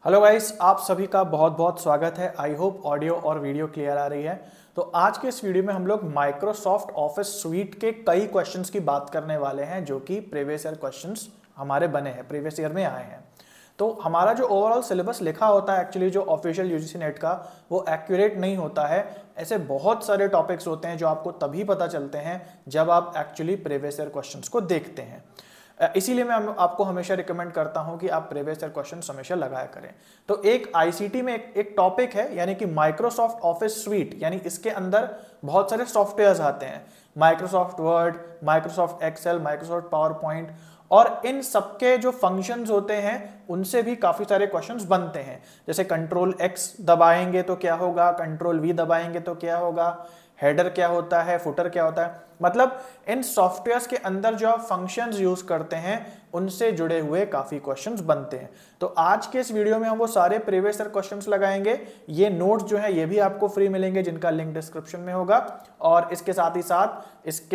Hello guys, आप सभी का बहुत बहुत स्वागत है। आई होप ऑडियो और वीडियो क्लियर आ रही है। तो आज के इस वीडियो में हम लोग माइक्रोसॉफ्ट ऑफिस स्वीट के कई क्वेश्चंस की बात करने वाले हैं जो कि प्रीवियस ईयर क्वेश्चंस हमारे बने हैं, प्रीवियस ईयर में आए हैं। तो हमारा जो ओवरऑल सिलेबस लिखा होता है एक्चुअली जो ऑफिशियल यूजीसी नेट का, वो एक्यूरेट नहीं होता है। ऐसे बहुत सारे टॉपिक्स होते हैं जो आपको तभी पता चलते हैं जब आप एक्चुअली प्रीवियस ईयर क्वेश्चंस को देखते हैं। इसीलिए मैं आपको हमेशा रिकमेंड करता हूं कि आप प्रीवियस ईयर क्वेश्चन हमेशा लगाया करें। तो एक आईसीटी में एक टॉपिक है यानी कि माइक्रोसॉफ्ट ऑफिस स्वीट, यानी इसके अंदर बहुत सारे सॉफ्टवेयर्स आते हैं, Microsoft Word, Microsoft Excel, Microsoft PowerPoint, और इन सबके जो फंक्शंस होते हैं उनसे भी काफी सारे क्वेश्चंस बनते हैं। जैसे कंट्रोल एक्स दबाएंगे तो क्या होगा, कंट्रोल वी दबाएंगे तो क्या होगा, हेडर क्या होता है, फुटर क्या होता है। मतलब इन सॉफ्टवेयर्स के अंदर जो आप फंक्शंस यूज करते हैं उनसे जुड़े हुए काफी क्वेश्चंस बनते हैं। तो आज के इस वीडियो में हम वो सारे प्रीवियस ईयर क्वेश्चंस लगाएंगे। ये नोट्स जो है ये भी आपको फ्री मिलेंगे जिनका लिंक डिस्क्रिप्शन में होगा, और इसके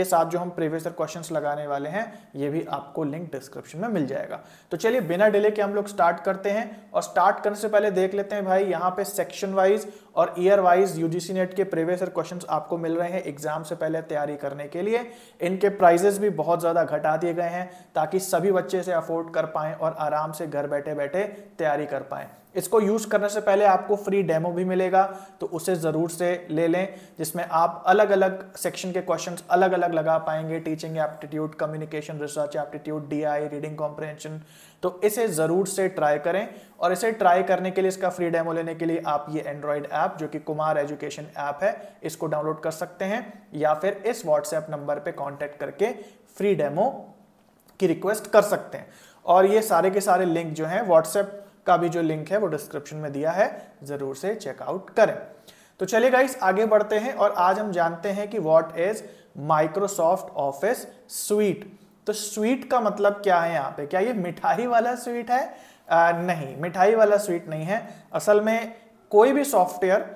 साथ जो हम प्रीवियस ईयर क्वेश्चंस लगाने वाले हैं ये भी आपको लिंक डिस्क्रिप्शन में मिल जाएगा। तो चलिए बिना डिले के हम लोग स्टार्ट करते हैं, और स्टार्ट करने से पहले देख लेते हैं भाई यहाँ पे सेक्शन वाइज और ईयर वाइज यूजीसी नेट के प्रीवियस ईयर क्वेश्चंस आपको मिल रहे हैं एग्जाम से पहले तैयारी करने के लिए। इनके प्राइजेस भी बहुत ज्यादा घटा दिए गए हैं ताकि सभी बच्चे से अफोर्ड कर पाएं और आराम से घर बैठे बैठे तैयारी कर पाएं। इसको यूज करने से पहले आपको फ्री डेमो भी मिलेगा, तो उसे जरूर से ले लें, जिसमें आप अलग अलग सेक्शन के क्वेश्चंस अलग अलग लगा पाएंगे। Teaching aptitude, communication, research aptitude, DI, reading comprehension. तो इसे जरूर से ट्राई करें, और इसे ट्राई करने के लिए, इसका फ्री डेमो लेने के लिए आप ये एंड्रॉइड ऐप जो कि कुमार एजुकेशन ऐप है, इसको डाउनलोड कर सकते हैं, या फिर इस व्हाट्सएप नंबर पे कांटेक्ट करके फ्री डेमो की रिक्वेस्ट कर सकते हैं। और ये सारे के सारे लिंक जो हैं, व्हाट्सएप का भी जो लिंक है वो डिस्क्रिप्शन में दिया है, जरूर से चेकआउट करें। तो चलिए गाइस आगे बढ़ते हैं, और आज हम जानते हैं कि what is Microsoft office sweet. तो स्वीट का मतलब क्या है यहाँ पे? क्या ये मिठाई वाला स्वीट है? नहीं, मिठाई वाला स्वीट नहीं है। असल में कोई भी सॉफ्टवेयर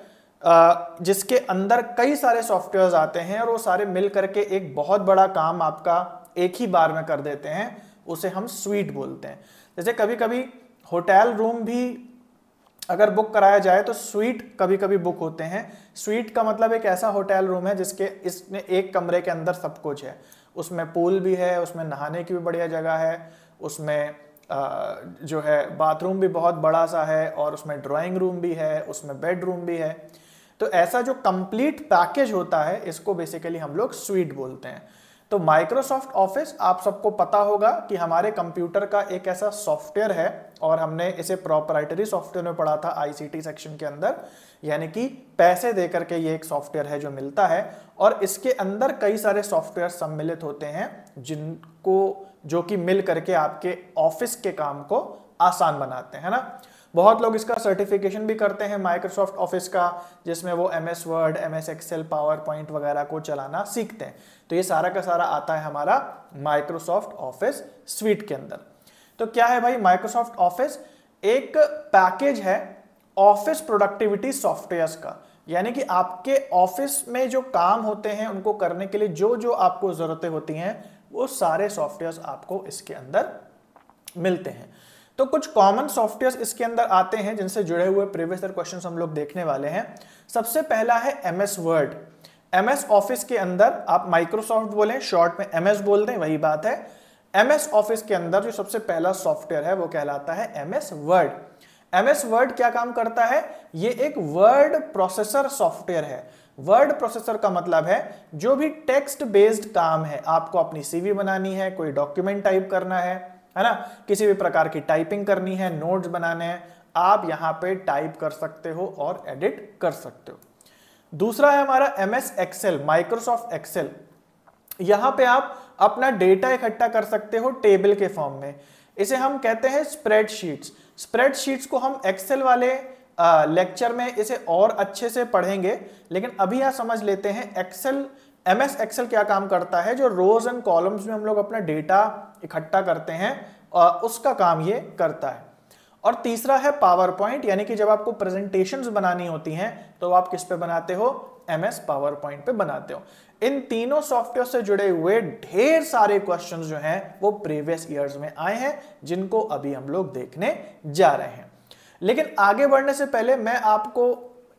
जिसके अंदर कई सारे सॉफ्टवेयर्स आते हैं और वो सारे मिल करके एक बहुत बड़ा काम आपका एक ही बार में कर देते हैं, उसे हम स्वीट बोलते हैं। जैसे कभी कभी होटल रूम भी अगर बुक कराया जाए तो स्वीट कभी कभी बुक होते हैं। स्वीट का मतलब एक ऐसा होटल रूम है इसमें एक कमरे के अंदर सब कुछ है, उसमें पूल भी है, उसमें नहाने की भी बढ़िया जगह है, उसमें जो है बाथरूम भी बहुत बड़ा सा है, और उसमें ड्राइंग रूम भी है, उसमें बेडरूम भी है। तो ऐसा जो कंप्लीट पैकेज होता है इसको बेसिकली हम लोग स्वीट बोलते हैं। तो माइक्रोसॉफ्ट ऑफिस आप सबको पता होगा कि हमारे कंप्यूटर का एक ऐसा सॉफ्टवेयर है, और हमने इसे प्रोप्राइटरी सॉफ्टवेयर में पढ़ा था आईसीटी सेक्शन के अंदर, यानी कि पैसे दे करके ये एक सॉफ्टवेयर है जो मिलता है, और इसके अंदर कई सारे सॉफ्टवेयर सम्मिलित होते हैं जो कि मिल करके आपके ऑफिस के काम को आसान बनाते हैं ना। बहुत लोग इसका सर्टिफिकेशन भी करते हैं माइक्रोसॉफ्ट ऑफिस का, जिसमें वो MS Word, MS Excel, PowerPoint वगैरह को चलाना सीखते हैं। तो ये सारा का सारा आता है हमारा माइक्रोसॉफ्ट ऑफिस स्वीट के अंदर। तो क्या है भाई माइक्रोसॉफ्ट ऑफिस? एक पैकेज है ऑफिस प्रोडक्टिविटी सॉफ्टवेयर्स का, यानी कि आपके ऑफिस में जो काम होते हैं उनको करने के लिए जो जो आपको जरूरतें होती हैं वो सारे सॉफ्टवेयर्स आपको इसके अंदर मिलते हैं। तो कुछ कॉमन सॉफ्टवेयर्स इसके अंदर आते हैं जिनसे जुड़े हुए प्रीवियस ईयर क्वेश्चंस हम लोग देखने वाले हैं। सबसे पहला है एमएस वर्ड। एमएस ऑफिस के अंदर आप माइक्रोसॉफ्ट बोलें, शॉर्ट में एमएस बोल दें, वही बात है। एमएस ऑफिस के अंदर जो सबसे पहला सॉफ्टवेयर है वो कहलाता है एमएस वर्ड। एमएस वर्ड क्या काम करता है? ये एक वर्ड प्रोसेसर सॉफ्टवेयर है। वर्ड प्रोसेसर का मतलब है जो भी टेक्स्ट बेस्ड काम है, आपको अपनी सीवी बनानी है, कोई डॉक्यूमेंट टाइप करना है ना, किसी भी प्रकार की टाइपिंग करनी है, नोट्स बनाने हैं, आप यहां पे टाइप कर सकते हो और एडिट कर सकते हो। दूसरा है हमारा एमएस एक्सेल, माइक्रोसॉफ्ट एक्सेल। यहां पे आप अपना डेटा इकट्ठा कर सकते हो टेबल के फॉर्म में। इसे हम कहते हैं स्प्रेडशीट्स। स्प्रेडशीट्स को हम एक्सेल वाले लेक्चर में इसे और अच्छे से पढ़ेंगे, लेकिन अभी यहां समझ लेते हैं एक्सेल, एमएस एक्सेल क्या काम करता है। जो रोज एंड कॉलम्स में हम लोग अपना डेटा इकट्ठा करते हैं उसका काम ये करता है। और तीसरा है पावर पॉइंट, यानी कि जब आपको प्रेजेंटेशंस बनानी होती हैं तो आप किस पे बनाते हो? एमएस पावर पॉइंट पे बनाते हो। इन तीनों सॉफ्टवेयर से जुड़े हुए ढेर सारे क्वेश्चंस जो हैं वो प्रीवियस ईयर्स में आए हैं, जिनको अभी हम लोग देखने जा रहे हैं। लेकिन आगे बढ़ने से पहले मैं आपको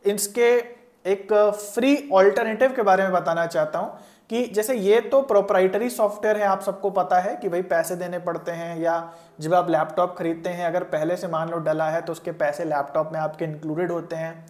इसके एक फ्री ऑल्टरनेटिव के बारे में बताना चाहता हूं कि जैसे ये तो प्रोप्राइटरी सॉफ्टवेयर है, आप सबको पता है कि भाई पैसे देने पड़ते हैं, या जब आप लैपटॉप खरीदते हैं अगर पहले से मान लो डला है तो उसके पैसे लैपटॉप में आपके इंक्लूडेड होते हैं।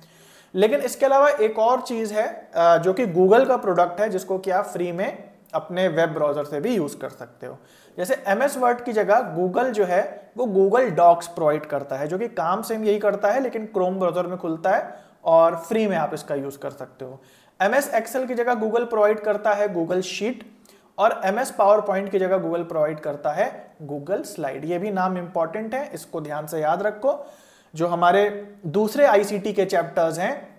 लेकिन इसके अलावा एक और चीज है जो कि गूगल का प्रोडक्ट है, जिसको कि आप फ्री में अपने वेब ब्राउजर से भी यूज कर सकते हो। जैसे MS वर्ड की जगह गूगल जो है वो गूगल डॉक्स प्रोवाइड करता है, जो कि काम सेम यही करता है लेकिन क्रोम ब्राउजर में खुलता है और फ्री में आप इसका यूज कर सकते हो। MS एक्सेल की जगह गूगल प्रोवाइड करता है गूगल शीट, और MS पावर पॉइंट की जगह गूगल प्रोवाइड करता है गूगल स्लाइड। ये भी नाम इंपॉर्टेंट है, इसको ध्यान से याद रखो। जो हमारे दूसरे ICT के चैप्टर्स हैं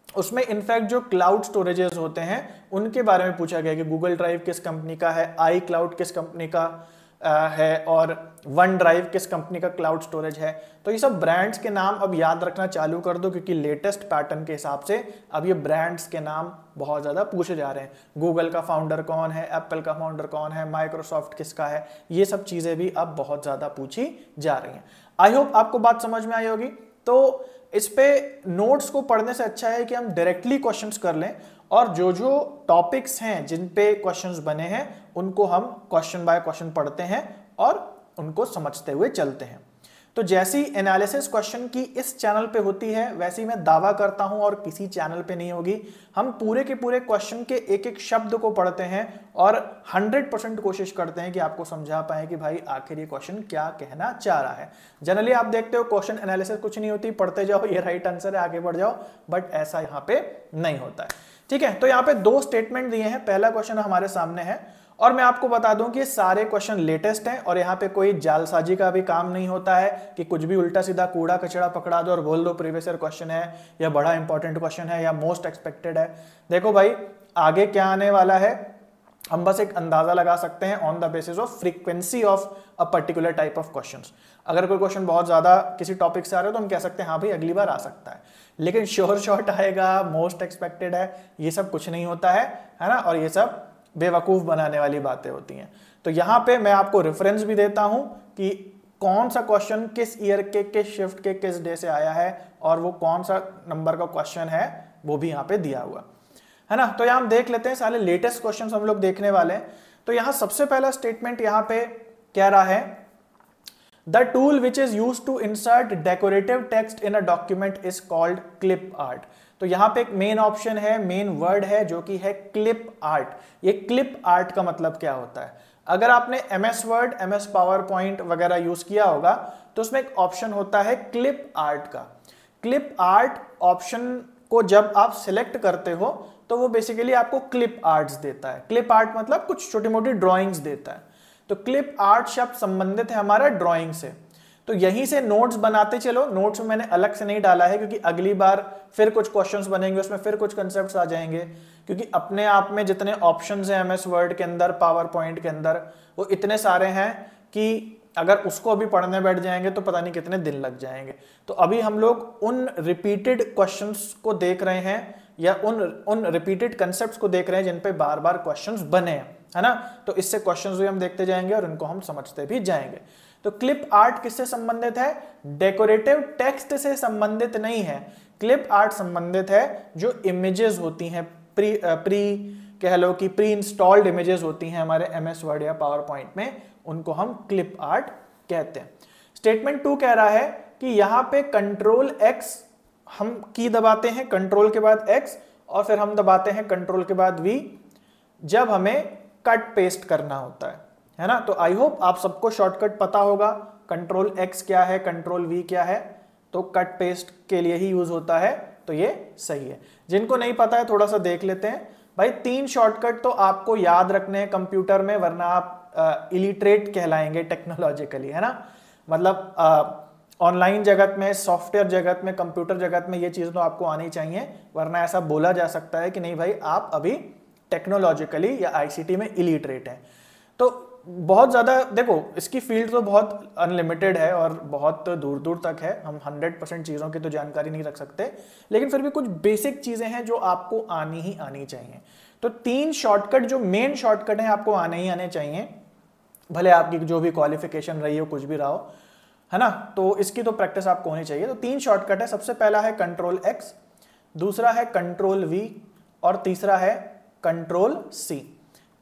उसमें इनफैक्ट जो क्लाउड स्टोरेजेस होते हैं उनके बारे में पूछा गया कि गूगल ड्राइव किस कंपनी का है, iCloud किस कंपनी का है, और वन ड्राइव किस कंपनी का क्लाउड स्टोरेज है। तो ये सब ब्रांड्स के नाम अब याद रखना चालू कर दो, क्योंकि लेटेस्ट पैटर्न के हिसाब से अब ये ब्रांड्स के नाम बहुत ज़्यादा पूछे जा रहे हैं। गूगल का फाउंडर कौन है, एप्पल का फाउंडर कौन है, माइक्रोसॉफ्ट किसका है, ये सब चीज़ें भी अब बहुत ज़्यादा पूछी जा रही हैं। आई होप आपको बात समझ में आई होगी। तो इस पे नोट्स को पढ़ने से अच्छा है कि हम डायरेक्टली क्वेश्चंस कर लें, और जो जो टॉपिक्स हैं जिन पे क्वेश्चंस बने हैं उनको हम क्वेश्चन बाय क्वेश्चन पढ़ते हैं और उनको समझते हुए चलते हैं। तो जैसी एनालिसिस क्वेश्चन की इस चैनल पे होती है वैसी मैं दावा करता हूं और किसी चैनल पे नहीं होगी। हम पूरे के पूरे क्वेश्चन के एक एक शब्द को पढ़ते हैं और 100% कोशिश करते हैं कि आपको समझा पाए कि भाई आखिर ये क्वेश्चन क्या कहना चाह रहा है। जनरली आप देखते हो क्वेश्चन एनालिसिस कुछ नहीं होती, पढ़ते जाओ ये राइट आंसर है आगे बढ़ जाओ, बट ऐसा यहाँ पे नहीं होता है। ठीक है, तो यहाँ पे 2 स्टेटमेंट दिए हैं। पहला क्वेश्चन हमारे सामने है और मैं आपको बता दूं कि ये सारे क्वेश्चन लेटेस्ट हैं और यहाँ पे कोई जालसाजी का भी काम नहीं होता है कि कुछ भी उल्टा सीधा कूड़ा कचड़ा पकड़ा दो और बोल दो प्रीवियस ईयर क्वेश्चन है या बड़ा इंपॉर्टेंट क्वेश्चन है या मोस्ट एक्सपेक्टेड है। देखो भाई आगे क्या आने वाला है हम बस एक अंदाजा लगा सकते हैं on the basis of frequency of a particular type of questions. अगर कोई क्वेश्चन बहुत ज्यादा किसी टॉपिक से आ रहा है तो हम कह सकते हैं हाँ भाई अगली बार आ सकता है, लेकिन श्योर शॉट आएगा, मोस्ट एक्सपेक्टेड है, ये सब कुछ नहीं होता है ना। और ये सब बेवकूफ बनाने वाली बातें होती हैं। तो यहाँ पे मैं आपको रेफरेंस भी देता हूं कि कौन सा क्वेश्चन किस ईयर के किस शिफ्ट के किस डे से आया है और वो कौन सा नंबर का क्वेश्चन है वो भी यहाँ पे दिया हुआ है ना। तो यहाँ हम देख लेते हैं सारे लेटेस्ट क्वेश्चन हम लोग देखने वाले हैं। तो यहाँ सबसे पहला स्टेटमेंट यहाँ पे कह रहा है the tool which is used to insert decorative text in a document is called clip art. तो यहां पे एक मेन ऑप्शन है, मेन वर्ड है जो कि है क्लिप आर्ट। ये क्लिप आर्ट का मतलब क्या होता है? अगर आपने MS Word, MS PowerPoint वगैरह यूज किया होगा तो उसमें एक ऑप्शन होता है क्लिप आर्ट का। क्लिप आर्ट ऑप्शन को जब आप सिलेक्ट करते हो तो वो बेसिकली आपको क्लिप आर्ट्स देता है। क्लिप आर्ट मतलब कुछ छोटी मोटी ड्रॉइंग्स देता है। तो क्लिप आर्ट शब्द संबंधित है हमारा ड्रॉइंग से। तो यहीं से नोट्स बनाते चलो। नोट्स में मैंने अलग से नहीं डाला है क्योंकि अगली बार फिर कुछ क्वेश्चंस बनेंगे, उसमें फिर कुछ कंसेप्ट्स आ जाएंगे, क्योंकि अपने आप में जितने ऑप्शंस हैं MS वर्ड के अंदर, पावर पॉइंट के अंदर, वो इतने सारे हैं कि अगर उसको अभी पढ़ने बैठ जाएंगे तो पता नहीं कितने दिन लग जाएंगे। तो अभी हम लोग उन रिपीटेड क्वेश्चंस को देख रहे हैं या उन रिपीटेड कंसेप्ट्स को देख रहे हैं जिन पे बार बार क्वेश्चंस बने हैं, है ना। तो इससे क्वेश्चंस भी हम देखते जाएंगे और इनको हम समझते भी जाएंगे। तो क्लिप आर्ट किससे संबंधित है? डेकोरेटिव टेक्स्ट से संबंधित नहीं है। क्लिप आर्ट संबंधित है जो इमेजेस होती हैं, कह लो कि प्री इंस्टॉल्ड इमेजेस होती हैं हमारे MS वर्ड या पावर पॉइंट में, उनको हम क्लिप आर्ट कहते हैं। स्टेटमेंट 2 कह रहा है कि यहां पे कंट्रोल X हम की दबाते हैं, कंट्रोल के बाद X, और फिर हम दबाते हैं कंट्रोल के बाद V जब हमें कट पेस्ट करना होता है ना। तो आई होप आप सबको शॉर्टकट पता होगा, कंट्रोल X क्या है, कंट्रोल V क्या है, तो कट पेस्ट के लिए ही यूज होता है, तो ये सही है। जिनको नहीं पता है थोड़ा सा देख लेते हैं भाई। 3 शॉर्टकट तो आपको याद रखने हैं कंप्यूटर में, वरना आप इलिटरेट कहलाएंगे टेक्नोलॉजिकली, है ना। मतलब ऑनलाइन जगत में, सॉफ्टवेयर जगत में, कंप्यूटर जगत में ये चीज तो आपको आनी चाहिए, वरना ऐसा बोला जा सकता है कि नहीं भाई आप अभी टेक्नोलॉजिकली या ICT में इलिटरेट हैं। तो बहुत ज्यादा देखो, इसकी फील्ड तो बहुत अनलिमिटेड है और बहुत दूर दूर तक है, हम 100% चीजों की तो जानकारी नहीं रख सकते, लेकिन फिर भी कुछ बेसिक चीजें हैं जो आपको आनी ही आनी चाहिए। तो 3 शॉर्टकट जो मेन शॉर्टकट हैं आपको आने ही आने चाहिए, भले आपकी जो भी क्वालिफिकेशन रही हो, कुछ भी रहा हो। है ना। तो इसकी तो प्रैक्टिस आपको होनी चाहिए। तो 3 शॉर्टकट है, सबसे पहला है कंट्रोल एक्स, दूसरा है कंट्रोल वी और तीसरा है कंट्रोल सी।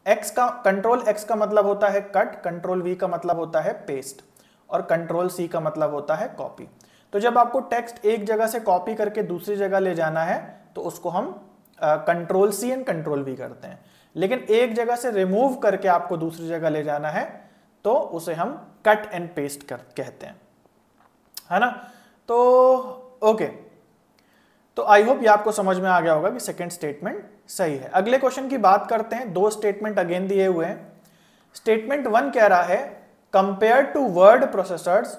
कंट्रोल एक्स का मतलब होता है कट, कंट्रोल वी का मतलब होता है पेस्ट और कंट्रोल सी का मतलब होता है कॉपी। तो जब आपको टेक्स्ट एक जगह से कॉपी करके दूसरी जगह ले जाना है तो उसको हम control c and control v करते हैं, लेकिन एक जगह से रिमूव करके आपको दूसरी जगह ले जाना है तो उसे हम कट एंड पेस्ट कहते हैं, है ना। तो ओके, तो आई होप ये आपको समझ में आ गया होगा कि सेकंड स्टेटमेंट सही है। अगले क्वेश्चन की बात करते हैं। 2 स्टेटमेंट अगेन दिए हुए हैं। स्टेटमेंट 1 कह रहा है compare to word processors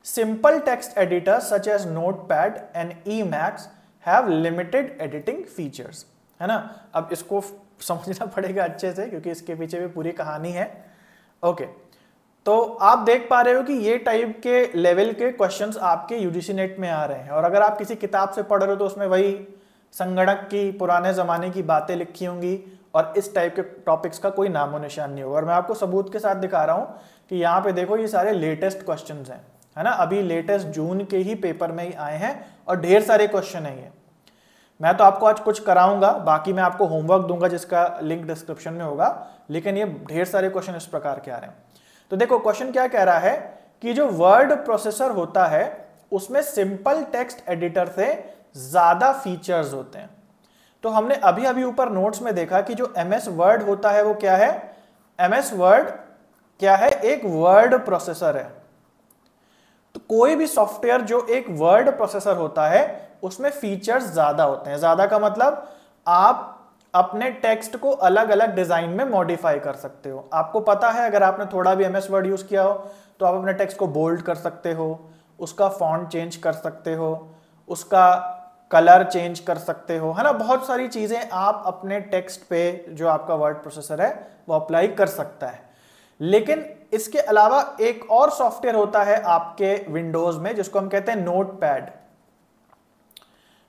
simple text editors such as Notepad and Emacs have limited editing features, है ना। अब इसको समझना पड़ेगा अच्छे से क्योंकि इसके पीछे भी पूरी कहानी है। ओके, तो आप देख पा रहे हो कि ये टाइप के लेवल के क्वेश्चंस आपके यूजीसी नेट में आ रहे हैं, और अगर आप किसी किताब से पढ़ रहे हो तो उसमें वही संगणक की पुराने जमाने की बातें लिखी होंगी और इस टाइप के टॉपिक्स का कोई नामो निशान नहीं होगा। और मैं आपको सबूत के साथ दिखा रहा हूं कि यहाँ पे देखो ये सारे लेटेस्ट क्वेश्चंस हैं, है ना। अभी लेटेस्ट जून के ही पेपर में ही आए हैं और ढेर सारे क्वेश्चन है ये। मैं तो आपको आज कुछ कराऊंगा, बाकी मैं आपको होमवर्क दूंगा जिसका लिंक डिस्क्रिप्शन में होगा, लेकिन ये ढेर सारे क्वेश्चन इस प्रकार के आ रहे हैं। तो देखो क्वेश्चन क्या कह रहा है कि जो वर्ड प्रोसेसर होता है उसमें सिंपल टेक्स्ट एडिटर से ज्यादा फीचर्स होते हैं। तो हमने अभी अभी ऊपर नोट्स में देखा कि जो एमएस वर्ड होता है वो क्या है, एमएस वर्ड क्या है, एक वर्ड प्रोसेसर है। तो कोई भी सॉफ्टवेयर जो एक वर्ड प्रोसेसर होता है उसमें फीचर्स ज्यादा होते हैं। ज्यादा का मतलब आप अपने टेक्स्ट को अलग अलग डिजाइन में मॉडिफाई कर सकते हो। आपको पता है अगर आपने थोड़ा भी एमएस वर्ड यूज किया हो तो आप अपने टेक्स्ट को बोल्ड कर सकते हो, उसका फॉन्ट चेंज कर सकते हो, उसका कलर चेंज कर सकते हो, है ना। बहुत सारी चीजें आप अपने टेक्स्ट पे जो आपका वर्ड प्रोसेसर है वो अप्लाई कर सकता है। लेकिन इसके अलावा एक और सॉफ्टवेयर होता है आपके विंडोज में जिसको हम कहते हैं नोटपैड।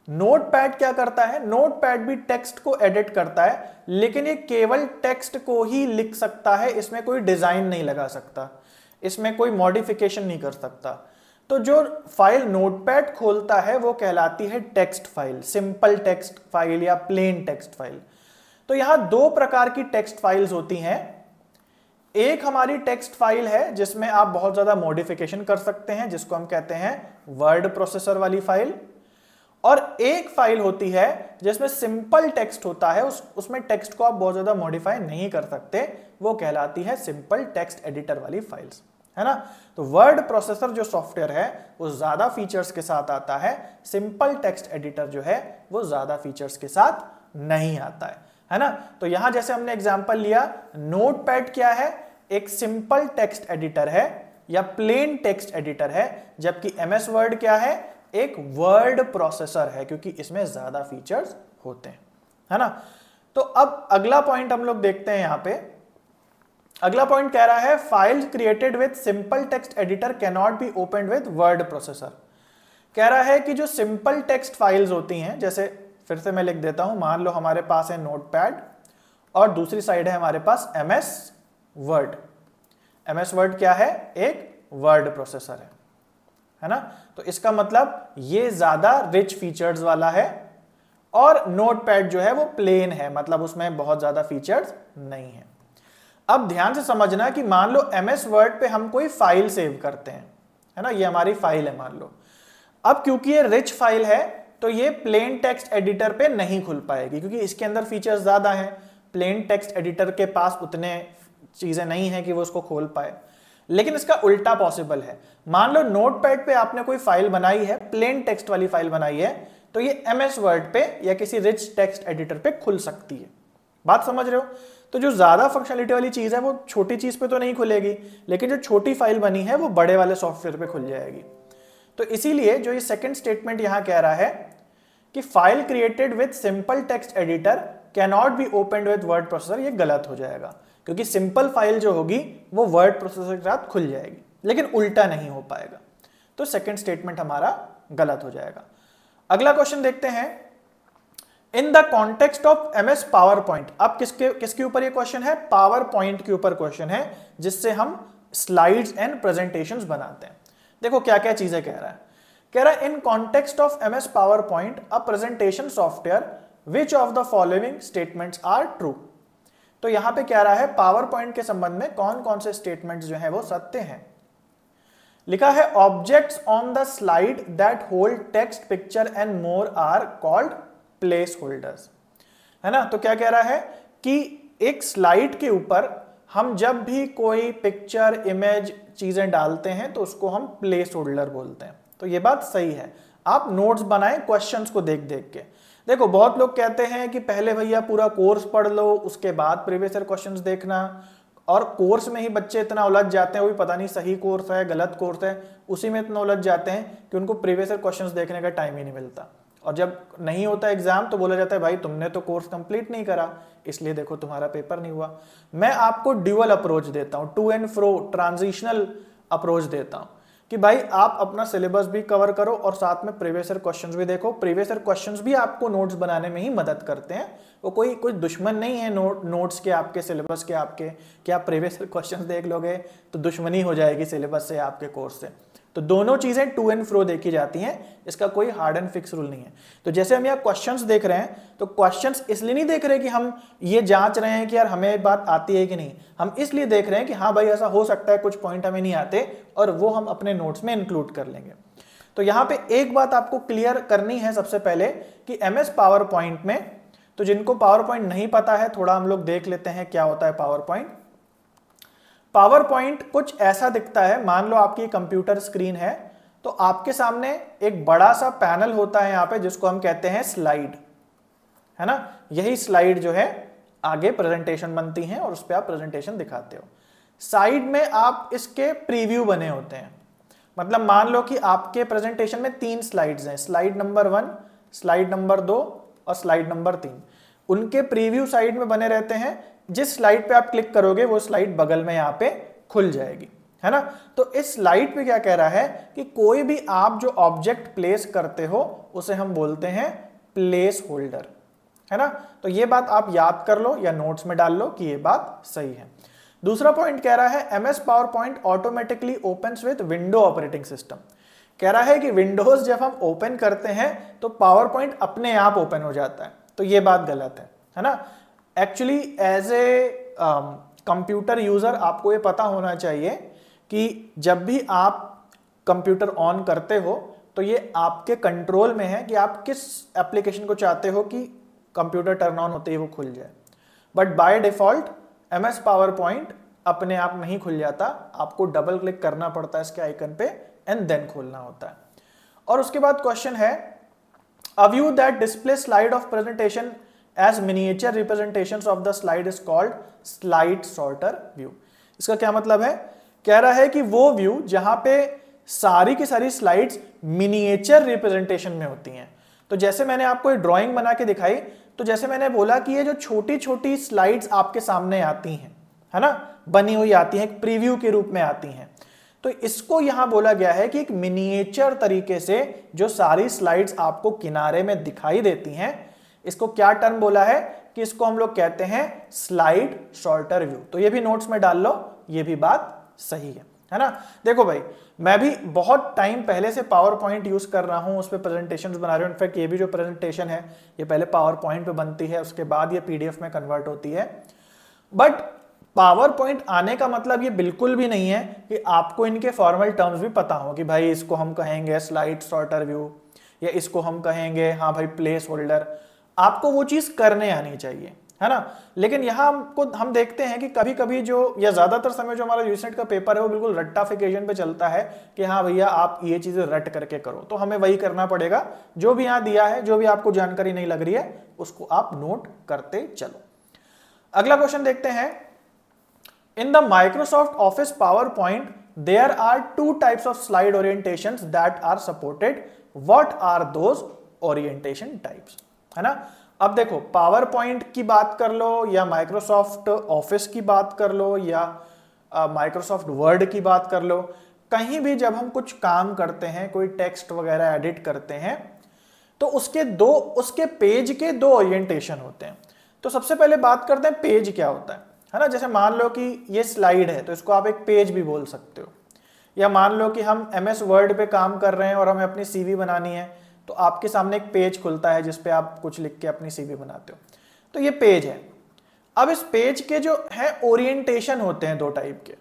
नोटपैड क्या करता है, नोटपैड भी टेक्स्ट को एडिट करता है, लेकिन ये केवल टेक्स्ट को ही लिख सकता है, इसमें कोई डिजाइन नहीं लगा सकता, इसमें कोई मॉडिफिकेशन नहीं कर सकता। तो जो फाइल नोटपैड खोलता है वो कहलाती है text file, simple text file या प्लेन टेक्स्ट फाइल। तो यहां 2 प्रकार की टेक्स्ट फाइल्स होती हैं। एक हमारी टेक्स्ट फाइल है जिसमें आप बहुत ज्यादा मॉडिफिकेशन कर सकते हैं, जिसको हम कहते हैं वर्ड प्रोसेसर वाली फाइल। और एक फाइल होती है जिसमें सिंपल टेक्स्ट होता है, उसमें टेक्स्ट को आप बहुत ज्यादा मॉडिफाई नहीं कर सकते, वो कहलाती है सिंपल टेक्स्ट एडिटर वाली फाइल्स, है ना। तो वर्ड प्रोसेसर जो सॉफ्टवेयर है वो ज्यादा फीचर्स के साथ आता है, सिंपल टेक्स्ट एडिटर जो है वो ज्यादा फीचर्स के साथ नहीं आता है ना। तो यहां जैसे हमने एग्जांपल लिया, नोटपैड क्या है, एक सिंपल टेक्स्ट एडिटर है या प्लेन टेक्स्ट एडिटर है, जबकि एमएस वर्ड क्या है, एक वर्ड प्रोसेसर है, क्योंकि इसमें ज्यादा फीचर्स होते हैं, है ना। तो अब अगला पॉइंट हम लोग देखते हैं। यहां पे अगला पॉइंट कह रहा है files created with simple text editor can not be opened with word processor. कह रहा है कि जो सिंपल टेक्स्ट फाइल्स होती हैं, जैसे फिर से मैं लिख देता हूं, मान लो हमारे पास है नोटपैड और दूसरी साइड है हमारे पास एमएस वर्ड। एमएस वर्ड क्या है, एक वर्ड प्रोसेसर है ना। तो इसका मतलब ये ज्यादा रिच फीचर्स वाला है और नोटपैड जो है वो प्लेन है, मतलब उसमें बहुत ज्यादा फीचर्स नहीं है। अब ध्यान से समझना कि मान लो एमएस वर्ड पे हम कोई फाइल सेव करते हैं, है ना, ये हमारी फाइल है मान लो। अब क्योंकि ये रिच फाइल है तो ये प्लेन टेक्स्ट एडिटर पे नहीं खुल पाएगी, क्योंकि इसके अंदर फीचर्स ज्यादा हैं। प्लेन टेक्स्ट एडिटर के पास उतने चीजें नहीं है कि वो उसको खोल पाए। लेकिन इसका उल्टा पॉसिबल है। मान लो नोटपैड पे आपने कोई फाइल बनाई है, प्लेन टेक्स्ट वाली फाइल बनाई है, तो ये एमएस वर्ड पे या किसी रिच टेक्स्ट एडिटर पे खुल सकती है। बात समझ रहे हो। तो जो ज्यादा फंक्शनलिटी वाली चीज है वो छोटी चीज पे तो नहीं खुलेगी, लेकिन जो छोटी फाइल बनी है वो बड़े वाले सॉफ्टवेयर पे खुल जाएगी। तो इसीलिए जो ये सेकंड स्टेटमेंट यहां कह रहा है कि file created with simple text editor can not be opened with word processor, ये गलत हो जाएगा, क्योंकि सिंपल फाइल जो होगी वो वर्ड प्रोसेसर के साथ खुल जाएगी, लेकिन उल्टा नहीं हो पाएगा। तो सेकंड स्टेटमेंट हमारा गलत हो जाएगा। अगला क्वेश्चन देखते हैं। In the context of MS power point. अब किसके ऊपर ये क्वेश्चन है, पावर पॉइंट के ऊपर क्वेश्चन है, जिससे हम स्लाइड्स एंड प्रेजेंटेशंस बनाते हैं। देखो क्या क्या चीजें कह रहा है in context of MS PowerPoint a presentation software which of the following statements are true. तो यहां पे कह रहा है पावर पॉइंट के संबंध में कौन कौन से स्टेटमेंट्स जो है वो सत्य हैं। लिखा है objects on the slide that hold text picture and more are called placeholders, है ना। तो क्या कह रहा है कि एक स्लाइड के ऊपर हम जब भी कोई पिक्चर इमेज चीजें डालते हैं तो उसको हम प्लेस होल्डर बोलते हैं। तो ये बात सही है। आप नोट्स बनाएं क्वेश्चंस को देख देख के। देखो बहुत लोग कहते हैं कि पहले भैया पूरा कोर्स पढ़ लो उसके बाद प्रीवियस ईयर क्वेश्चंस देखना, और कोर्स में ही बच्चे इतना उलझ जाते हैं, वो भी पता नहीं सही कोर्स है गलत कोर्स है, उसी में इतना उलझ जाते हैं कि उनको प्रीवियस ईयर क्वेश्चंस देखने का टाइम ही नहीं मिलता। और जब नहीं होता एग्जाम तो बोला जाता है भाई तुमने तो कोर्स कंप्लीट नहीं करा, इसलिए देखो तुम्हारा पेपर नहीं हुआ। मैं आपको ड्यूअल अप्रोच देता हूं, to and fro transitional approach देता हूं कि भाई आप अपना सिलेबस भी कवर करो और साथ में प्रीवियस ईयर क्वेश्चंस भी देखो। प्रीवियस ईयर क्वेश्चंस भी आपको नोट्स बनाने में ही मदद करते हैं, वो कोई दुश्मन नहीं है नोट्स के आपके सिलेबस के आपके। क्या आप प्रीवियस ईयर क्वेश्चंस देख लोगे तो दुश्मनी हो जाएगी सिलेबस से आपके कोर्स से। तो दोनों चीजें टू एंड फ्रो देखी जाती हैं, इसका कोई हार्ड एंड फिक्स रूल नहीं है। तो जैसे हम यहाँ क्वेश्चंस देख रहे हैं तो क्वेश्चंस इसलिए नहीं देख रहे कि हम ये जांच रहे हैं कि यार हमें बात आती है कि नहीं, हम इसलिए देख रहे हैं कि हाँ भाई ऐसा हो सकता है कुछ पॉइंट हमें नहीं आते और वो हम अपने नोट्स में इंक्लूड कर लेंगे। तो यहाँ पे एक बात आपको क्लियर करनी है सबसे पहले कि एमएस पावर पॉइंट में, तो जिनको पावर पॉइंट नहीं पता है थोड़ा हम लोग देख लेते हैं क्या होता है पावर पॉइंट। पावर पॉइंट कुछ ऐसा दिखता है, मान लो आपकी कंप्यूटर स्क्रीन है तो आपके सामने एक बड़ा सा पैनल होता है यहाँ पे जिसको हम कहते हैं स्लाइड, है ना। यही स्लाइड जो है आगे प्रेजेंटेशन बनती है और उस पर आप प्रेजेंटेशन दिखाते हो। साइड में आप इसके प्रीव्यू बने होते हैं, मतलब मान लो कि आपके प्रेजेंटेशन में 3 स्लाइड्स हैं, स्लाइड नंबर 1, स्लाइड नंबर 2 और स्लाइड नंबर 3। उनके प्रीव्यू साइड में बने रहते हैं, जिस स्लाइड पे आप क्लिक करोगे वो स्लाइड बगल में यहाँ पे खुल जाएगी, है ना। तो इस स्लाइड पे क्या कह रहा है कि कोई भी आप जो ऑब्जेक्ट प्लेस करते हो उसे हम बोलते हैं प्लेस होल्डर, है ना। तो ये बात आप याद कर लो या नोट्स में डाल लो कि ये बात सही है। दूसरा पॉइंट कह रहा है MS power point automatically opens with window operating system. कह रहा है कि विंडोज जब हम ओपन करते हैं तो पावर पॉइंट अपने आप ओपन हो जाता है, तो ये बात गलत है ना। Actually as a computer user आपको ये पता होना चाहिए कि जब भी आप कंप्यूटर ऑन करते हो तो ये आपके कंट्रोल में है कि आप किस एप्लीकेशन को चाहते हो कि कंप्यूटर टर्न ऑन होते ही वो खुल जाए। But by default MS power point अपने आप नहीं खुल जाता, आपको डबल क्लिक करना पड़ता है इसके आइकन पे एंड देन खोलना होता है। और उसके बाद क्वेश्चन है a view that display slide of presentation as miniature representations of the slide is called slide sorter view। इसका क्या मतलब है? कह रहा है कि वो व्यू जहां पे सारी की सारी स्लाइड्स मिनिएचर रिप्रेजेंटेशन में होती हैं। तो जैसे मैंने आपको एक ड्राइंग बना के दिखाई, तो जैसे मैंने बोला कि ये जो छोटी छोटी स्लाइड्स आपके सामने आती हैं, है ना, बनी हुई आती हैं, एक प्रीव्यू के रूप में आती हैं, तो इसको यहां बोला गया है कि एक मिनिएचर तरीके से जो सारी स्लाइड्स आपको किनारे में दिखाई देती हैं, इसको क्या टर्म बोला है कि इसको हम लोग कहते हैं स्लाइड सॉर्टर व्यू। तो ये भी नोट्स में डाल लो, ये भी बात सही है ना। देखो भाई मैं भी बहुत टाइम पहले से पावर पॉइंट यूज कर रहा हूं, उस पर प्रेजेंटेशन बना रहा हूं। इनफैक्ट ये भी जो प्रेजेंटेशन है ये पहले पावर पॉइंट पे बनती है, उसके बाद ये पीडीएफ में कन्वर्ट होती है। बट पावर पॉइंट आने का मतलब ये बिल्कुल भी नहीं है कि आपको इनके फॉर्मल टर्म्स भी पता हो कि भाई इसको हम कहेंगे स्लाइड सॉर्टर व्यू या इसको हम कहेंगे हाँ भाई प्लेस होल्डर। आपको वो चीज करने आनी चाहिए, है ना। लेकिन यहां हम देखते हैं कि कभी कभी जो या ज्यादातर समय जो हमारा यूसेट का पेपर है वो बिल्कुल रट्टाफिकेशन पे चलता है कि हाँ भैया आप ये चीजें रट करके करो, तो हमें वही करना पड़ेगा। जो भी यहां दिया है, जो भी आपको जानकारी नहीं लग रही है उसको आप नोट करते चलो। अगला क्वेश्चन देखते हैं। In the Microsoft Office PowerPoint there are 2 types of slide orientations that are supported. What are those orientation types, है ना। अब देखो पावर पॉइंट की बात कर लो या माइक्रोसॉफ्ट ऑफिस की बात कर लो या माइक्रोसॉफ्ट वर्ड की बात कर लो, कहीं भी जब हम कुछ काम करते हैं, कोई टेक्स्ट वगैरह एडिट करते हैं, तो उसके पेज के 2 ओरिएंटेशन होते हैं। तो सबसे पहले बात करते हैं पेज क्या होता है ना। जैसे मान लो कि ये स्लाइड है तो इसको आप एक पेज भी बोल सकते हो, या मान लो कि हम MS वर्ड पे काम कर रहे हैं और हमें अपनी CV बनानी है, तो आपके सामने एक पेज खुलता है जिसपे आप कुछ लिख के अपनी CV बनाते हो। तो ये पेज है। अब इस पेज के जो है ओरिएंटेशन होते हैं दो टाइप के,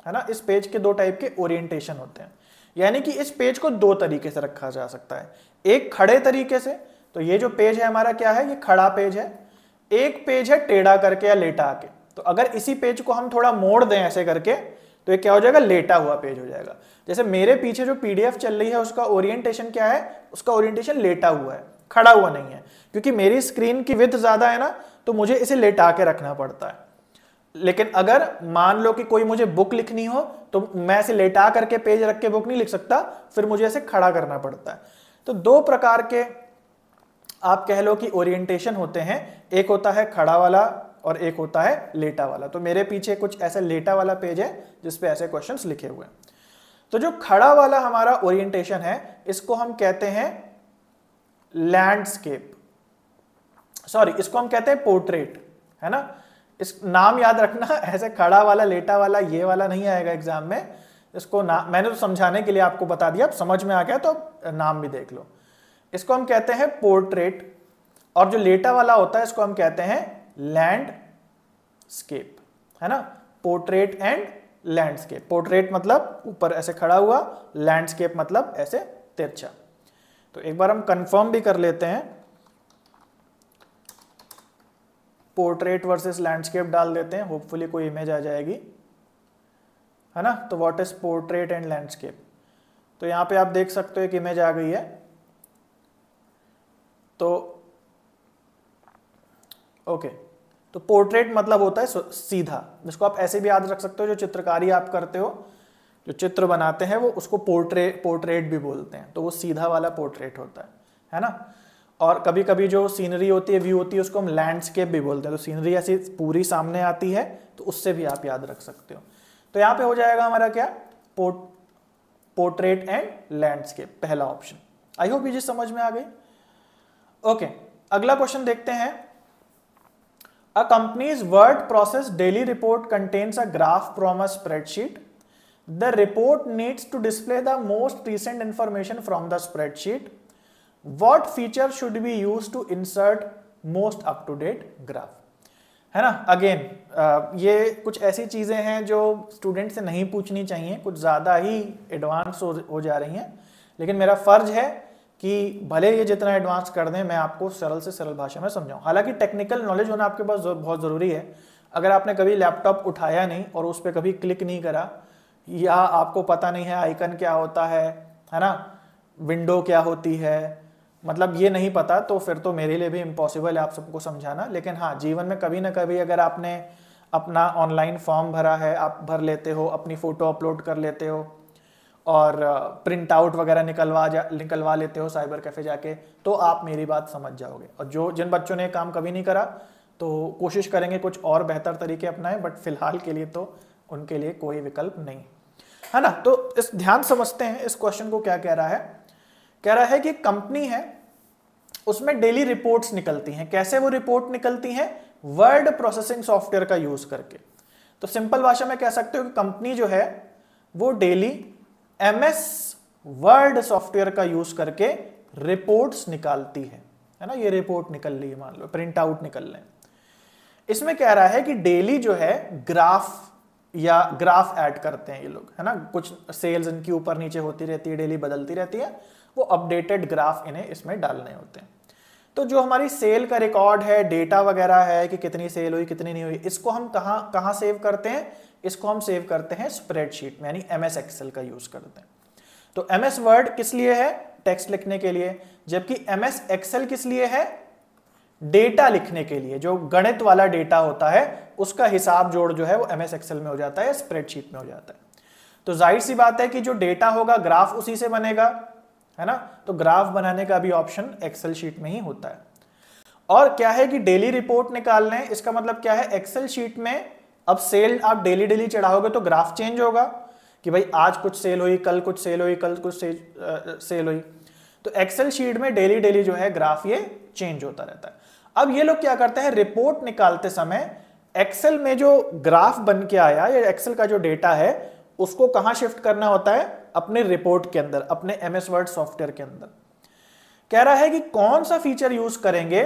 है ना। इस पेज के दो टाइप के ओरिएंटेशन होते हैं, यानी कि इस पेज को दो तरीके से रखा जा सकता है। एक खड़े तरीके से, तो ये जो पेज है हमारा क्या है, ये खड़ा पेज है। एक पेज है टेढ़ा करके या लेटा के। तो अगर इसी पेज को हम थोड़ा मोड़ दें ऐसे करके, तो ये क्या हो जाएगा, लेटा हुआ पेज हो जाएगा। जैसे मेरे पीछे जो PDF चल रही है उसका ओरिएंटेशन क्या है, उसका ओरिएंटेशन लेटा हुआ है, खड़ा हुआ नहीं है, क्योंकि मेरी स्क्रीन की विड्थ ज्यादा है ना, तो मुझे इसे लेटा के रखना पड़ता है। लेकिन अगर मान लो कि कोई मुझे बुक लिखनी हो, तो मैं इसे लेटा करके पेज रख के बुक नहीं लिख सकता, फिर मुझे इसे खड़ा करना पड़ता है। तो दो प्रकार के आप कह लो कि ओरिएंटेशन होते हैं, एक होता है खड़ा वाला और एक होता है लेटा वाला। तो मेरे पीछे कुछ ऐसा लेटा वाला पेज है जिसपे ऐसे क्वेश्चंस लिखे हुए हैं। तो जो खड़ा वाला हमारा ओरिएंटेशन है, इसको हम कहते हैं लैंडस्केप, सॉरी इसको हम कहते हैं पोर्ट्रेट, है ना। इस नाम याद रखना, ऐसे खड़ा वाला लेटा वाला ये वाला नहीं आएगा एग्जाम में। इसको मैंने तो समझाने के लिए आपको बता दिया, अब समझ में आ गया तो नाम भी देख लो। इसको हम कहते हैं पोर्ट्रेट, और जो लेटा वाला होता है इसको हम कहते हैं लैंडस्केप, है ना। Portrait and landscape. पोर्ट्रेट मतलब ऊपर ऐसे खड़ा हुआ, लैंडस्केप मतलब ऐसे तिरछा। तो एक बार हम कंफर्म भी कर लेते हैं, पोर्ट्रेट वर्सेस लैंडस्केप डाल देते हैं, होपफुली कोई इमेज आ जाएगी, है ना। तो what is portrait and landscape. तो यहां पे आप देख सकते हो एक इमेज आ गई है। तो ओके, तो पोर्ट्रेट मतलब होता है सीधा, जिसको आप ऐसे भी याद रख सकते हो, जो चित्रकारी आप करते हो, जो चित्र बनाते हैं वो उसको पोर्ट्रेट भी बोलते हैं। तो वो सीधा वाला पोर्ट्रेट होता है ना। और कभी कभी जो सीनरी होती है, व्यू होती है, उसको हम लैंडस्केप भी बोलते हैं। तो सीनरी ऐसी पूरी सामने आती है, तो उससे भी आप याद रख सकते हो। तो यहाँ पे हो जाएगा हमारा क्या, पोर्ट्रेट एंड लैंडस्केप, पहला ऑप्शन। आई होप ये चीज समझ में आ गई। ओके, अगला क्वेश्चन देखते हैं। A company's word process daily report contains a graph from a spreadsheet. The report needs to display the most recent information from the spreadsheet. What feature should be used to insert most up-to-date graph? है ना। Again ये कुछ ऐसी चीजें हैं जो student से नहीं पूछनी चाहिए, कुछ ज्यादा ही एडवांस हो जा रही हैं, लेकिन मेरा फर्ज है कि भले ये जितना एडवांस कर दें, मैं आपको सरल से सरल भाषा में समझाऊं। हालांकि टेक्निकल नॉलेज होना आपके पास बहुत जरूरी है। अगर आपने कभी लैपटॉप उठाया नहीं और उस पर कभी क्लिक नहीं करा, या आपको पता नहीं है आइकन क्या होता है ना, विंडो क्या होती है, मतलब ये नहीं पता, तो फिर तो मेरे लिए भी इम्पॉसिबल है आप सबको समझाना। लेकिन हाँ, जीवन में कभी ना कभी अगर आपने अपना ऑनलाइन फॉर्म भरा है, आप भर लेते हो, अपनी फ़ोटो अपलोड कर लेते हो और प्रिंट आउट वगैरह निकलवा लेते हो साइबर कैफ़े जाके, तो आप मेरी बात समझ जाओगे। और जिन बच्चों ने काम कभी नहीं करा, तो कोशिश करेंगे कुछ और बेहतर तरीके अपनाएं, बट फिलहाल के लिए तो उनके लिए कोई विकल्प नहीं, है ना। तो इस ध्यान समझते हैं इस क्वेश्चन को क्या कह रहा है। कह रहा है कि कंपनी है, उसमें डेली रिपोर्ट्स निकलती हैं। कैसे वो रिपोर्ट निकलती हैं? वर्ड प्रोसेसिंग सॉफ्टवेयर का यूज करके। तो सिंपल भाषा में कह सकते हो कि कंपनी जो है वो डेली MS वर्ड सॉफ्टवेयर का यूज करके रिपोर्ट्स निकालती है ना। ये रिपोर्ट निकल रही है, मान लो प्रिंट आउट निकल रहे हैं। इसमें कह रहा है कि डेली जो है ग्राफ ऐड करते हैं ये लोग, है ना। कुछ सेल्स इनकी ऊपर नीचे होती रहती है, डेली बदलती रहती है, वो अपडेटेड ग्राफ इन्हें इसमें डालने होते हैं। तो जो हमारी सेल का रिकॉर्ड है, डेटा वगैरह है कि कितनी सेल हुई कितनी नहीं हुई, इसको हम कहां सेव करते हैं? इसको हम सेव करते हैं स्प्रेडशीट में, यानी MS एक्सेल का यूज करते हैं। तो MS वर्ड किस लिए है? टेक्स्ट लिखने के लिए। जबकि MS एक्सेल किस लिए है? डेटा लिखने के लिए। जो गणित वाला डेटा होता है उसका हिसाब जोड़ जो है वो MS एक्सेल में हो जाता है, स्प्रेडशीट में हो जाता है। तो जाहिर सी बात है कि जो डेटा होगा ग्राफ उसी से बनेगा, है ना। तो ग्राफ बनाने का भी ऑप्शन एक्सेल शीट में ही होता है। और क्या है कि डेली रिपोर्ट निकाल लें, इसका मतलब क्या है, एक्सेल शीट में अब सेल आप डेली चढ़ाओगे तो ग्राफ चेंज होगा कि भाई आज कुछ सेल हुई, कल कुछ सेल हुई, कल कुछ सेल हुई। तो एक्सेल शीट में डेली जो है ग्राफ ये चेंज होता रहता है। अब ये लोग क्या करते हैं, रिपोर्ट निकालते समय एक्सेल में जो ग्राफ बन के आया या एक्सेल का जो डेटा है उसको कहां शिफ्ट करना होता है, अपने रिपोर्ट के अंदर, अपने MS वर्ड सॉफ्टवेयर के अंदर। कह रहा है कि कौन सा फीचर यूज करेंगे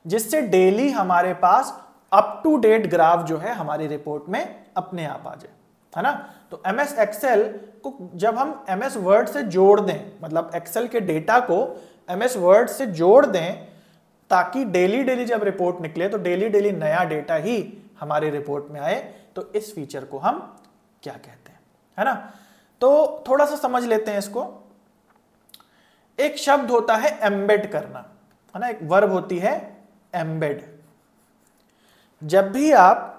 जिससे डेली हमारे पास अप टू डेट ग्राफ जो है हमारी रिपोर्ट में अपने आप आ जाए, है ना। तो MS एक्सेल को जब हम MS वर्ड से जोड़ दें, मतलब एक्सेल के डेटा को MS वर्ड से जोड़ दें, ताकि डेली डेली जब रिपोर्ट निकले तो डेली डेली नया डेटा ही हमारी रिपोर्ट में आए, तो इस फीचर को हम क्या कहते हैं, है ना। तो थोड़ा सा समझ लेते हैं इसको। एक शब्द होता है एम्बेड करना, है ना, एक वर्ब होती है एम्बेड। जब भी आप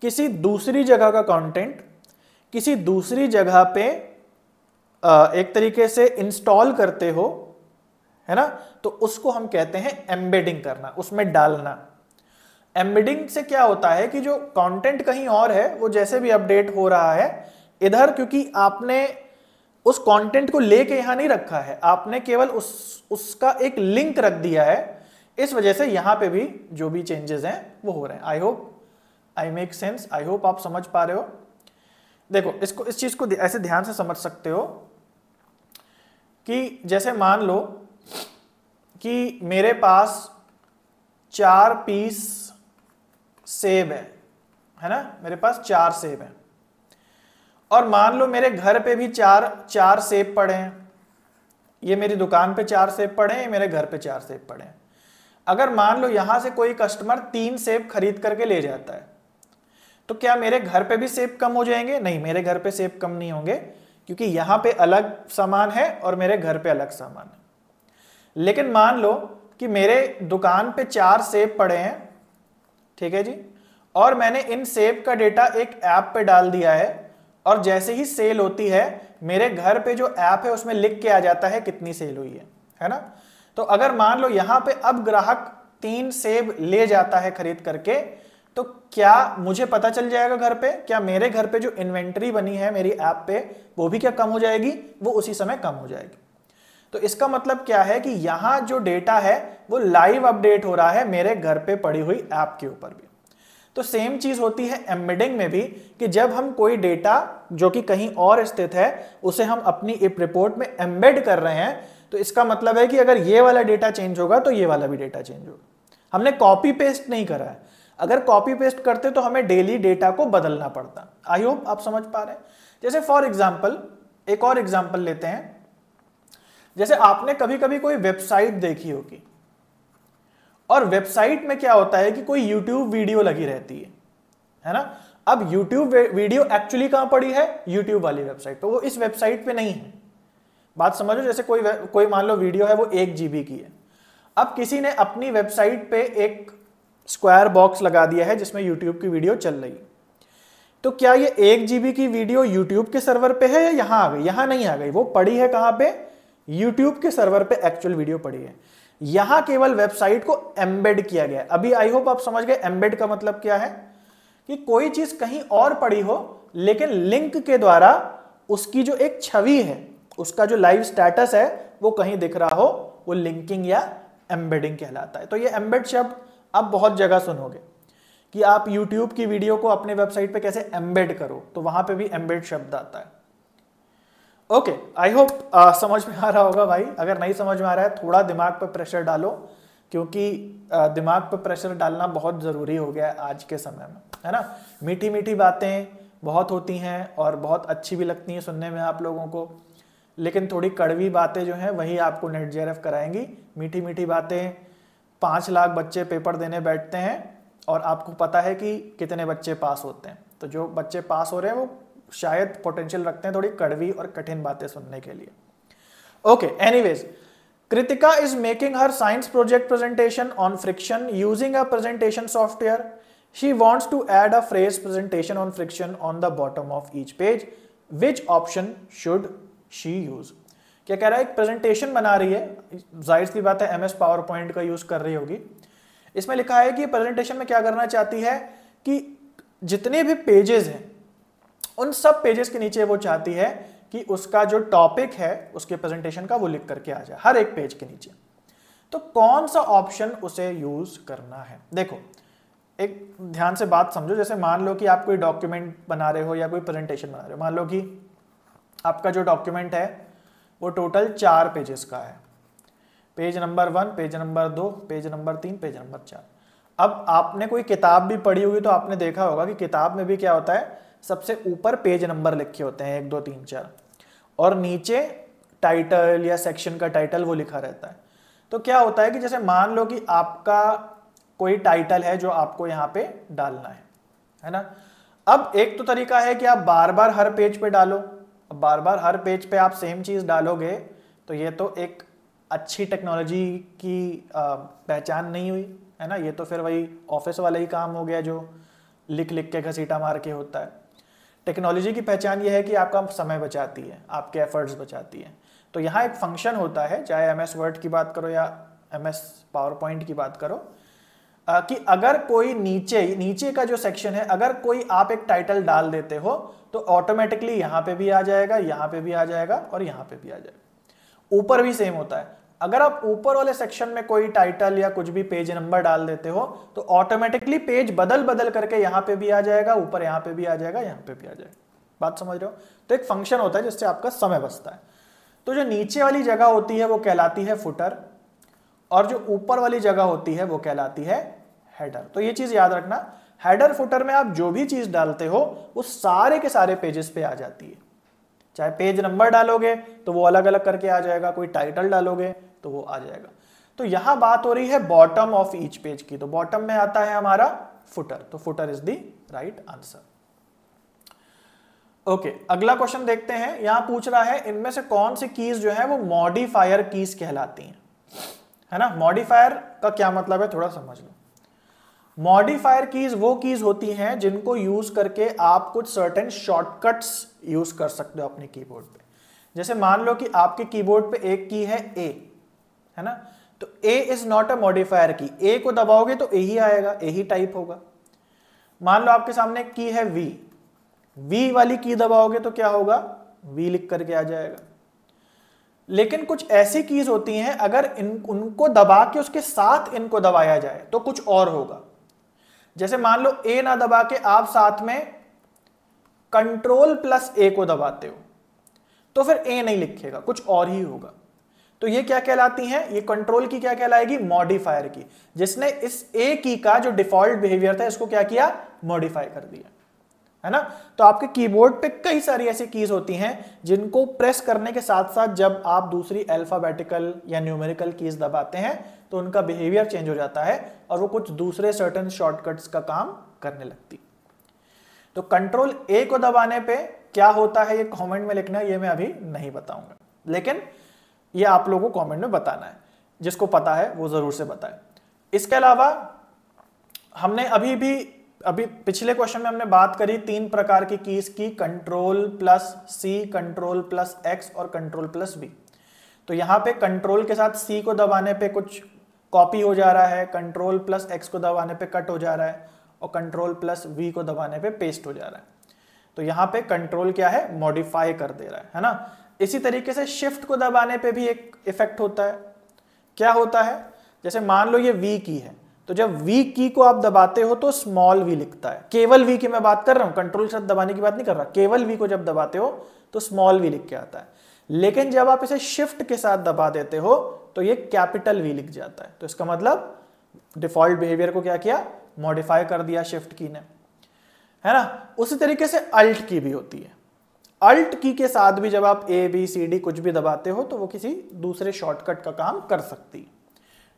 किसी दूसरी जगह का कंटेंट किसी दूसरी जगह पे एक तरीके से इंस्टॉल करते हो, है ना, तो उसको हम कहते हैं एम्बेडिंग करना, उसमें डालना। एम्बेडिंग से क्या होता है कि जो कंटेंट कहीं और है वो जैसे भी अपडेट हो रहा है इधर, क्योंकि आपने उस कंटेंट को लेके यहां नहीं रखा है, आपने केवल उसका एक लिंक रख दिया है, इस वजह से यहां पे भी जो भी चेंजेस हैं वो हो रहे हैं। I hope I make sense, I hope आप समझ पा रहे हो। देखो इसको, इस चीज को ऐसे ध्यान से समझ सकते हो कि जैसे मान लो कि मेरे पास 4 पीस सेब है ना, मेरे पास 4 सेब हैं, और मान लो मेरे घर पे भी चार सेब पड़े हैं। ये मेरी दुकान पे 4 सेब पड़े हैं, मेरे घर पे 4 सेब पड़े हैं। अगर मान लो यहां से कोई कस्टमर 3 सेब खरीद करके ले जाता है, तो क्या मेरे घर पे भी सेब कम हो जाएंगे? नहीं, मेरे घर पे सेब कम नहीं होंगे, क्योंकि यहां पे अलग सामान है और मेरे घर पे अलग सामान है। लेकिन मान लो कि मेरे दुकान पे 4 सेब पड़े हैं, ठीक है जी, और मैंने इन सेब का डेटा एक ऐप पे डाल दिया है, और जैसे ही सेल होती है मेरे घर पे जो ऐप है उसमें लिख के आ जाता है कितनी सेल हुई है ना। तो अगर मान लो यहां पे अब ग्राहक 3 सेब ले जाता है खरीद करके, तो क्या मुझे पता चल जाएगा घर पे? क्या मेरे घर पे जो इन्वेंट्री बनी है मेरी ऐप पे वो भी क्या कम हो जाएगी? वो उसी समय कम हो जाएगी। तो इसका मतलब क्या है कि यहां जो डेटा है वो लाइव अपडेट हो रहा है मेरे घर पे पड़ी हुई ऐप के ऊपर भी। तो सेम चीज होती है एम्बेडिंग में भी, कि जब हम कोई डेटा जो कि कहीं और स्थित है उसे हम अपनी इप रिपोर्ट में एम्बेड कर रहे हैं, तो इसका मतलब है कि अगर ये वाला डेटा चेंज होगा तो ये वाला भी डेटा चेंज होगा। हमने कॉपी पेस्ट नहीं करा है। अगर कॉपी पेस्ट करते तो हमें डेली डेटा को बदलना पड़ता। आई होप आप समझ पा रहे हैं। जैसे फॉर एग्जाम्पल, एक और एग्जाम्पल लेते हैं। जैसे आपने कभी कभी कोई वेबसाइट देखी होगी, और वेबसाइट में क्या होता है कि कोई YouTube वीडियो लगी रहती है ना। अब YouTube वीडियो एक्चुअली कहां पड़ी है? YouTube वाली वेबसाइट पे, वो इस वेबसाइट पे नहीं है। बात समझो, जैसे कोई मान लो वीडियो है वो 1 GB की है। अब किसी ने अपनी वेबसाइट पे एक स्क्वायर बॉक्स लगा दिया है जिसमें YouTube की वीडियो चल रही है। तो क्या ये 1 GB की वीडियो YouTube के सर्वर पे है या यहां आ गई? यहां नहीं आ गई, वो पड़ी है कहां पे? YouTube के सर्वर पे एक्चुअल वीडियो पड़ी है। यहां केवल वेबसाइट को एम्बेड किया गया। अभी आई होप आप समझ गए एम्बेड का मतलब क्या है, कि कोई चीज कहीं और पड़ी हो लेकिन लिंक के द्वारा उसकी जो एक छवि है, उसका जो लाइव स्टेटस है वो कहीं दिख रहा हो, वो लिंकिंग या एम्बेडिंग कहलाता है। तो ये एम्बेड शब्द आप बहुत जगह सुनोगे कि आप YouTube की वीडियो को अपने वेबसाइट पे कैसे एम्बेड करो, तो वहां पे भी एम्बेड शब्द आता है। ओके, आई होप समझ में आ रहा होगा भाई। अगर नहीं समझ में आ रहा है थोड़ा दिमाग पर प्रेशर डालो, क्योंकि दिमाग पर प्रेशर डालना बहुत ज़रूरी हो गया है आज के समय में, है ना। मीठी मीठी बातें बहुत होती हैं और बहुत अच्छी भी लगती हैं सुनने में आप लोगों को, लेकिन थोड़ी कड़वी बातें जो हैं वही आपको नेट जेआरएफ कराएंगी। मीठी मीठी बातें, 5 लाख बच्चे पेपर देने बैठते हैं और आपको पता है कि कितने बच्चे पास होते हैं, तो जो बच्चे पास हो रहे हैं वो शायद पोटेंशियल रखते हैं थोड़ी कड़वी और कठिन बातें सुनने के लिए। Okay, anyways, Kritika is making her science project presentation on friction using a presentation software. She wants to add a phrase presentation on friction on the bottom of each page. Which option should she use? क्या कह रहा है, एक presentation बना रही है, जाहिर सी बात है MS पावर पॉइंट का यूज कर रही होगी। इसमें लिखा है कि प्रेजेंटेशन में क्या करना चाहती है कि जितने भी पेजेस हैं उन सब पेजेस के नीचे वो चाहती है कि उसका जो टॉपिक है उसके प्रेजेंटेशन का वो लिख करके आ जाए हर एक पेज के नीचे। तो कौन सा ऑप्शन उसे यूज करना है? देखो, एक ध्यान से बात समझो, जैसे मान लो कि आप कोई डॉक्यूमेंट बना रहे हो या कोई प्रेजेंटेशन बना रहे हो। मान लो कि आपका जो डॉक्यूमेंट है वो टोटल 4 पेजेस का है, page number 1, page number 2, page number 3, page number 4। अब आपने कोई किताब भी पढ़ी होगी तो आपने देखा होगा कि किताब में भी क्या होता है, सबसे ऊपर पेज नंबर लिखे होते हैं 1, 2, 3, 4, और नीचे टाइटल या सेक्शन का टाइटल वो लिखा रहता है। तो क्या होता है कि जैसे मान लो कि आपका कोई टाइटल है जो आपको यहाँ पे डालना है ना। अब एक तो तरीका है कि आप बार बार हर पेज पे डालो। अब बार बार हर पेज पे आप सेम चीज डालोगे तो ये तो एक अच्छी टेक्नोलॉजी की पहचान नहीं हुई, है ना। ये तो फिर वही ऑफिस वाला ही काम हो गया जो लिख लिख के घसीटा मार के होता है। टेक्नोलॉजी की पहचान ये है कि आपका समय बचाती है, आपके एफर्ट्स बचाती है। तो यहाँ एक फंक्शन होता है, चाहे MS वर्ड की बात करो या MS पावर पॉइंट की बात करो, कि अगर कोई नीचे का जो सेक्शन है, अगर कोई आप एक टाइटल डाल देते हो तो ऑटोमेटिकली यहाँ पे भी आ जाएगा, यहाँ पे भी आ जाएगा और यहाँ पे भी आ जाएगा। ऊपर भी सेम होता है, अगर आप ऊपर वाले सेक्शन में कोई टाइटल या कुछ भी पेज नंबर डाल देते हो तो ऑटोमेटिकली पेज बदल बदल करके यहाँ पे भी आ जाएगा, ऊपर यहाँ पे भी आ जाएगा, यहाँ पे भी आ जाएगा। बात समझ रहे हो? तो एक फंक्शन होता है जिससे आपका समय बचता है। तो जो नीचे वाली जगह होती है वो कहलाती है फुटर, और जो ऊपर वाली जगह होती है वो कहलाती है हेडर। तो ये चीज याद रखना, हेडर फुटर में आप जो भी चीज डालते हो वो सारे के सारे पेजेस पे आ जाती है। चाहे पेज नंबर डालोगे तो वो अलग अलग करके आ जाएगा, कोई टाइटल डालोगे तो वो आ जाएगा। तो यहां बात हो रही है बॉटम ऑफ ईच पेज की, तो बॉटम में आता है हमारा फुटर, तो footer is the right answer. Okay, अगला क्वेश्चन देखते हैं। यहां पूछ रहा है इनमें से कौन सी कीज जो है वो मॉडिफायर कीज कहलाती हैं, है ना। मॉडिफायर का क्या मतलब है थोड़ा समझ लो। मॉडिफायर कीज वो कीज होती हैं जिनको यूज करके आप कुछ सर्टेन शॉर्टकट्स यूज कर सकते हो अपने कीबोर्ड पे। जैसे मान लो कि आपके कीबोर्ड पे एक की है ए, है ना, तो ए इज नॉट अ मॉडिफायर की। ए को दबाओगे तो ए ही आएगा, ए ही टाइप होगा। मान लो आपके सामने एक की है वी, वी वाली की दबाओगे तो क्या होगा, वी लिख करके आ जाएगा। लेकिन कुछ ऐसी कीज होती हैं अगर उनको दबा के उसके साथ इनको दबाया जाए तो कुछ और होगा। जैसे मान लो ए ना दबा के आप साथ में Ctrl+A को दबाते हो तो फिर ए नहीं लिखेगा, कुछ और ही होगा। तो ये क्या कहलाती हैं, ये कंट्रोल की क्या कहलाएगी, मॉडिफायर की, जिसने इस ए की का जो डिफॉल्ट बिहेवियर था इसको क्या किया, मॉडिफाई कर दिया, है ना। तो आपके कीबोर्ड पे कई सारी ऐसी कीज होती हैं जिनको प्रेस करने के साथ साथ जब आप दूसरी अल्फाबेटिकल या न्यूमेरिकल कीज दबाते हैं तो उनका बिहेवियर चेंज हो जाता है और वो कुछ दूसरे सर्टेन शॉर्टकट्स का काम करने लगती। तो Ctrl+A को दबाने पे क्या होता है ये कमेंट में लिखना, ये मैं अभी नहीं बताऊंगा, लेकिन ये आप लोगों को कमेंट में बताना है, जिसको पता है वो जरूर से बताए। इसके अलावा हमने अभी पिछले क्वेश्चन में हमने बात करी 3 प्रकार की कीज की, Ctrl+C, Ctrl+X और Ctrl+V। तो यहाँ पे कंट्रोल के साथ C को दबाने पे कुछ कॉपी हो जा रहा है, Ctrl+X को दबाने पे कट हो जा रहा है और Ctrl+V को दबाने पे पेस्ट हो जा रहा है। तो यहाँ पे कंट्रोल क्या है, मॉडिफाई कर दे रहा है ना। इसी तरीके से शिफ्ट को दबाने पे भी एक इफेक्ट होता है। क्या होता है, जैसे मान लो ये V की है, तो जब V की को आप दबाते हो तो स्मॉल v लिखता है, केवल V की मैं बात कर रहा हूं, कंट्रोल शब्द दबाने की बात नहीं कर रहा, केवल V को जब दबाते हो तो स्मॉल v लिख के आता है। लेकिन जब आप इसे शिफ्ट के साथ दबा देते हो तो ये कैपिटल V लिख जाता है। तो इसका मतलब डिफॉल्ट बिहेवियर को क्या किया, मॉडिफाई कर दिया शिफ्ट की ने, है ना। उसी तरीके से अल्ट की भी होती है। अल्ट की के साथ भी जब आप A B C D कुछ भी दबाते हो तो वो किसी दूसरे शॉर्टकट का काम कर सकती है,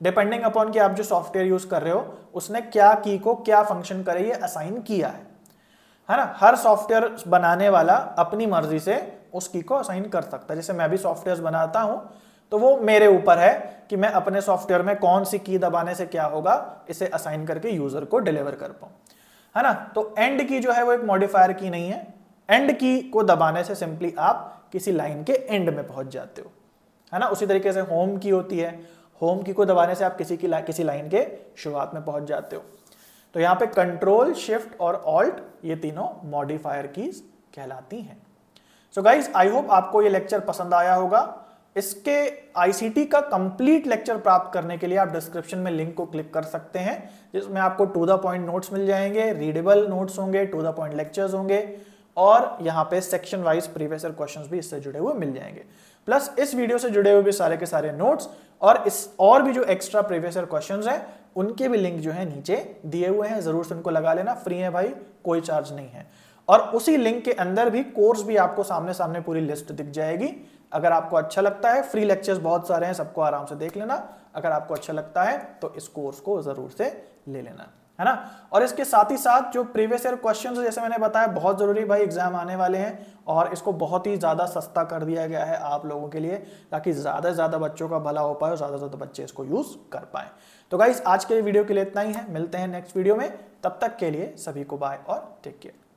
डिपेंडिंग अपॉन कि आप जो सॉफ्टवेयर यूज कर रहे हो उसने क्या की को क्या फंक्शन करे ये असाइन किया है ना। हर सॉफ्टवेयर बनाने वाला अपनी मर्जी से उस की को असाइन कर सकता है। जैसे मैं भी सॉफ्टवेयर बनाता हूं तो वो मेरे ऊपर है कि मैं अपने सॉफ्टवेयर में कौन सी की दबाने से क्या होगा इसे असाइन करके यूजर को डिलीवर कर पाऊं, है ना। तो एंड की जो है वो एक मॉडिफायर की नहीं है। एंड की को दबाने से सिंपली आप किसी लाइन के एंड में पहुंच जाते हो, है ना। उसी तरीके से होम की होती है, होम की को दबाने से आप किसी लाइन के शुरुआत में पहुंच जाते हो। तो यहां पे कंट्रोल, शिफ्ट और ऑल्ट ये तीनों मॉडिफायर कीज कहलाती हैं। सो गाइज, आई होप आपको ये लेक्चर पसंद आया होगा। इसके आईसीटी का कंप्लीट लेक्चर प्राप्त करने के लिए आप डिस्क्रिप्शन में लिंक को क्लिक कर सकते हैं, जिसमें आपको टू द पॉइंट नोट्स मिल जाएंगे, रीडेबल नोट्स होंगे, टू द पॉइंट लेक्चर्स होंगे और यहाँ पे section wise previous year questions भी इससे जुड़े हुए मिल जाएंगे। प्लस इस वीडियो से जुड़े हुए भी सारे के सारे नोट्स और भी जो एक्स्ट्रा प्रीवियस ईयर क्वेश्चंस हैं उनके भी लिंक जो है नीचे दिए हुए हैं, जरूर से उनको लगा लेना, फ्री है भाई, कोई चार्ज नहीं है। और उसी लिंक के अंदर भी कोर्स भी आपको सामने सामने पूरी लिस्ट दिख जाएगी। अगर आपको अच्छा लगता है, फ्री लेक्चर्स बहुत सारे हैं, सबको आराम से देख लेना। अगर आपको अच्छा लगता है तो इस कोर्स को जरूर से ले लेना, है ना। और इसके साथ ही साथ जो प्रीवियस ईयर क्वेश्चंस जैसे मैंने बताया बहुत जरूरी भाई, एग्जाम आने वाले हैं और इसको बहुत ही ज्यादा सस्ता कर दिया गया है आप लोगों के लिए, ताकि ज्यादा से ज्यादा बच्चों का भला हो पाए और ज्यादा से ज्यादा बच्चे इसको यूज कर पाए। तो गाइस आज के वीडियो के लिए इतना ही है, मिलते हैं नेक्स्ट वीडियो में, तब तक के लिए सभी को बाय और टेक केयर।